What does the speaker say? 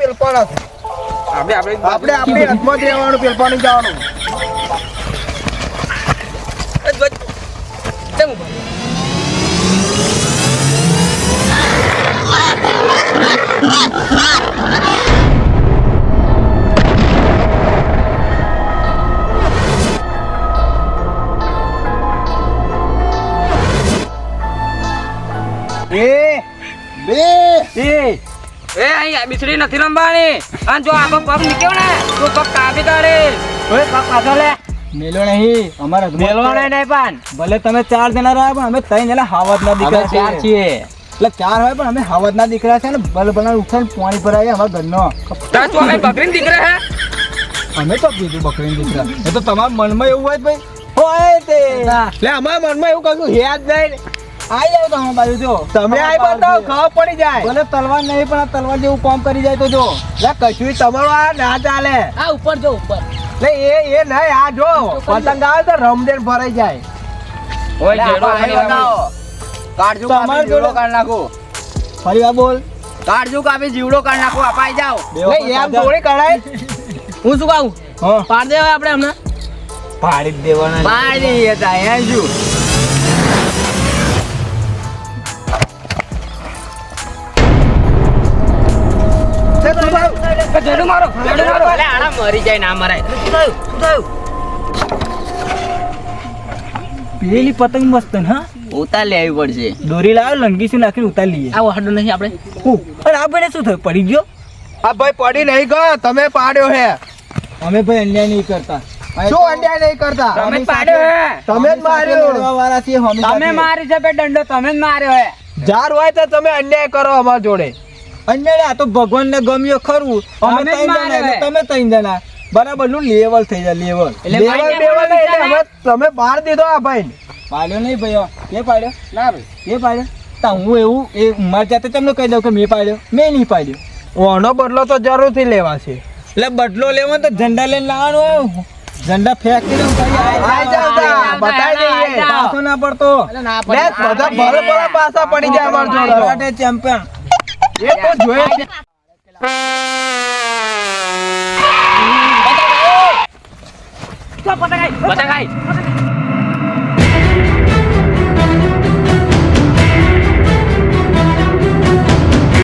પેલપાન હશે. આપણે હાથમાં દેવાનું, પેલપાન નહીં જવાનું. અહીંયા બિસરી નથી રમવાની. અને જો આગો પગ નીકળ્યો ને તો પગ કાપી તારે. ઓય પગ પાછો લે. મેલો નહીં અમારા મેલવાના નહીં પણ. ભલે તમે 4 જણા રહ્યા પણ અમે 3 જણા હાવતના દીકરા ચાર છીએ. એટલે 4 હોય પણ અમે હાવતના દીકરા છે ને ભલે ભલે ઉઠાઈને પાણી ભરાય અમારા ઘરનો. તાર તું અમે બકરીને દીકરા હે. અમે તો કીધું બકરીના દીકરા. એ તો તમારા મનમાં એવું હોય ભાઈ હોય તે એટલે અમારા મનમાં એવું કશું હે જ નહીં. આઈ જાવ તો અમારી બાજુ જો તમે આઈ બતાવો, ખબર પડી જાય. ભલે તલવાર નહીં પણ આ તલવાર જેવું કામ કરી જાય તો જો એટલે કશું તમારું આ ના ચાલે. આ ઉપર જો ઉપર. એટલે એ નહીં, આ જો પતંગ આવે તો રમદેર ભરાઈ જાય. ઓય જેડો મને બતાવો. કાઢજો, તમારે કાપી જીવડો કાઢ નાખો. ફરી વાર બોલ કાઢજો, કાપી જીવડો કાઢ નાખો. અપાઈ જાઓ. બેવો નહીં, એમ પર થોડી કઢાય. હું શું કહું? હા પાડ દે હવે આપણે હમણાં. પાડી જ દેવાના પાડી દઈએ તા, એ શું? જેડો મારો. જેડો મારો. અલે આડા મરી જાય ના મરાય. શું થયું? પેલી પતંગ મસ્ત ને હા ઉતાર લેવી પડશે. દોરી લાવ લંગી શું નાખીને ઉતાર લઈએ આ વાડો નહીં આપણે. અને આપણે શું થયું પડી ગયો આ ભાઈ પડી નહીં ગયો, તમે પાડ્યો હે. અમે ભાઈ અન્યાય નહીં કરતા શું અન્યાય નહીં કરતા? તમે જ પાડ્યો હે. તમે જ માર્યો. વાળા છીએ હોમી તમે મારી છે બે દંડો તમે જ માર્યો હે. જાર હોય તો તમે અન્યાય કરો અમાર જોડે. અન્યાય આ તો ભગવાનને ગમ્યો ખરું અમે અમે જ 3 જણા માર્યો એટલે હે. તમે 3 જણા બરાબર નું લેવલ થઈ જાય લેવલ એટલે લેવલ ભાઈને બેવલ બોલો નહીં, એટલે બિચારા. અમે તમે બાર દીધો આ ભાઈ. પાડ્યો નહીં ભાઈ કે પાડ્યો ના ભાઈ. એ પાડ્યો તો હું એવું એ મારી જાતે તમને કહી દઉં કે મેં પાડ્યો મેં નહીં પાડ્યો ઓનો બદલો તો જરૂરથી લેવાશે. એટલે બદલો લેવાનો તો ઝંડા લઈને લાવવાનો હોય ઝંડા ફેંકીને આઈ જાવ તા, બતાવી દઈએ. પાછો ના પડતો અલે ના લે, પડે. બધા ભલે ભલે પાછા પડી જાય અમાર જોડે. કરાટે ચેમ્પિયન એ તો જોઈએ જ. પતંગ આઈ.